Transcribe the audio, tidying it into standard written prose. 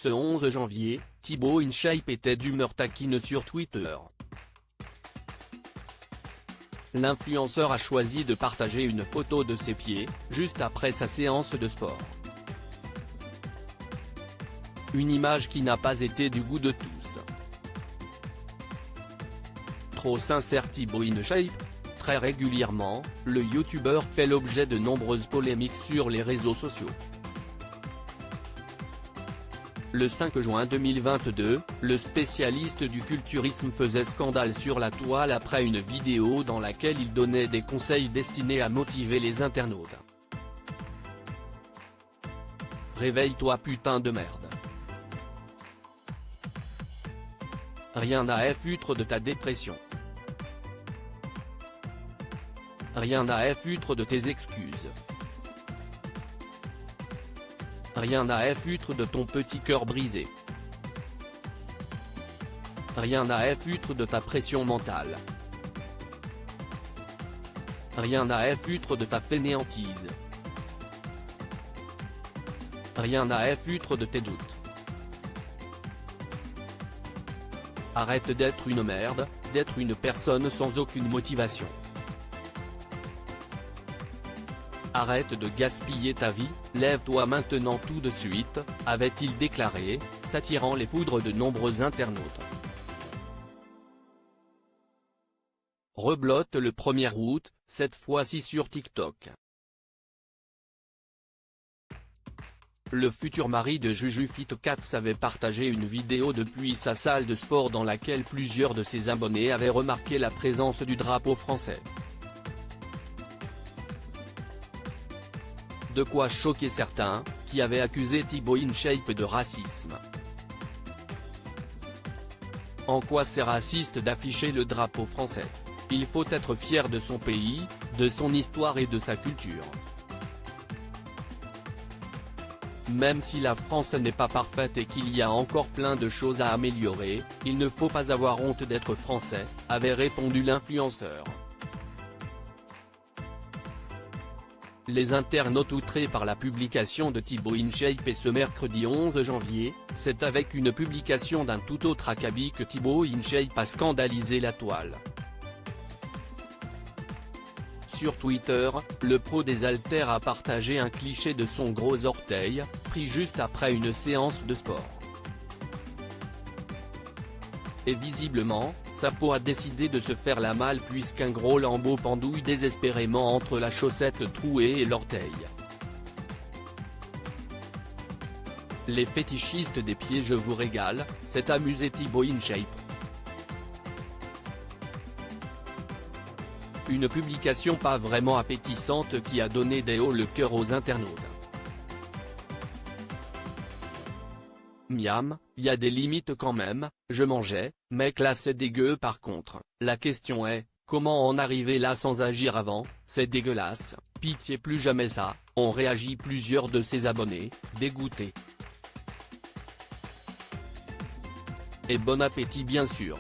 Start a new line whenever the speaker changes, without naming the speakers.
Ce 11 janvier, Thibaut InShape était d'humeur taquine sur Twitter. L'influenceur a choisi de partager une photo de ses pieds, juste après sa séance de sport. Une image qui n'a pas été du goût de tous. Trop sincère Thibaut InShape? Très régulièrement, le youtubeur fait l'objet de nombreuses polémiques sur les réseaux sociaux. Le 5 juin 2022, le spécialiste du culturisme faisait scandale sur la toile après une vidéo dans laquelle il donnait des conseils destinés à motiver les internautes. Réveille-toi putain de merde. Rien à foutre de ta dépression. Rien à foutre de tes excuses. Rien à foutre de ton petit cœur brisé. Rien à foutre de ta pression mentale. Rien à foutre de ta fainéantise. Rien à foutre de tes doutes. Arrête d'être une merde, d'être une personne sans aucune motivation. Arrête de gaspiller ta vie, lève-toi maintenant tout de suite, avait-il déclaré, s'attirant les foudres de nombreux internautes. Reblote le 1er août, cette fois-ci sur TikTok. Le futur mari de Juju Fitcats avait partagé une vidéo depuis sa salle de sport dans laquelle plusieurs de ses abonnés avaient remarqué la présence du drapeau français. De quoi choquer certains, qui avaient accusé Thibaut InShape de racisme. En quoi c'est raciste d'afficher le drapeau français? Il faut être fier de son pays, de son histoire et de sa culture. Même si la France n'est pas parfaite et qu'il y a encore plein de choses à améliorer, il ne faut pas avoir honte d'être français, avait répondu l'influenceur. Les internautes outrés par la publication de Thibaut InShape et ce mercredi 11 janvier, c'est avec une publication d'un tout autre acabit que Thibaut InShape a scandalisé la toile. Sur Twitter, le pro des haltères a partagé un cliché de son gros orteil, pris juste après une séance de sport. Et visiblement, sa peau a décidé de se faire la malle puisqu'un gros lambeau pendouille désespérément entre la chaussette trouée et l'orteil. Les fétichistes des pieds, je vous régale, s'est amusé Thibaut InShape. Une publication pas vraiment appétissante qui a donné des hauts le cœur aux internautes. Miam, y a des limites quand même, je mangeais, mec là c'est dégueu par contre, la question est, comment en arriver là sans agir avant, c'est dégueulasse, pitié plus jamais ça, ont réagi plusieurs de ses abonnés, dégoûtés. Et bon appétit bien sûr.